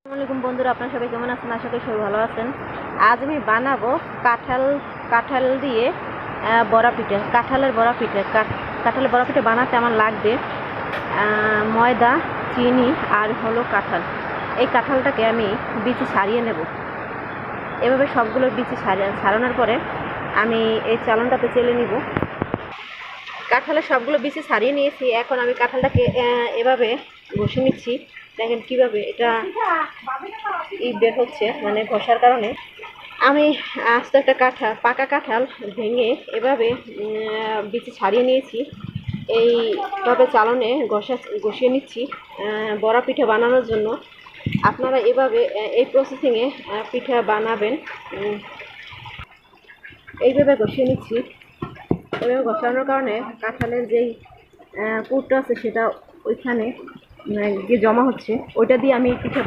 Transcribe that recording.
আসসালামু বন্ধুরা, আপনারা সবাই কেমন আছেন? আশা করি সবাই ভালো আছেন। আজ আমি বানাবো কাঁঠাল দিয়ে বড়া পিঠে, কাঁঠালের বড়া পিঠে। কাঁঠালের বড়া পিঠে বানাতে আমার লাগবে ময়দা, চিনি আর হলো কাঁঠাল। এই কাঁঠালটাকে আমি বিচি ছাড়িয়ে নেব। এভাবে সবগুলো বিচি ছাড়ানোর পরে আমি এই চালনটাতে চেলে নিব। কাঁঠালের সবগুলো বিচি ছাড়িয়ে নিয়েছি। এখন আমি কাঁঠালটাকে এভাবে ঘষে নিচ্ছি। দেখেন কিভাবে এটা বের হচ্ছে, মানে ঘষার কারণে। আমি আস্ত একটা পাকা কাঁঠাল ভেঙে এভাবে বিচি ছাড়িয়ে নিয়েছি। এইভাবে চালনে ঘষিয়ে নিচ্ছি বড়া পিঠা বানানোর জন্য। আপনারা এভাবে এই প্রসেসিংয়ে পিঠা বানাবেন। এইভাবে ঘষিয়ে নিচ্ছি। এভাবে ঘষানোর কারণে কাঁঠালের যেই পুরটা আছে সেটা ওইখানে গিয়ে জমা হচ্ছে। ওইটা দিয়ে আমি পিঠা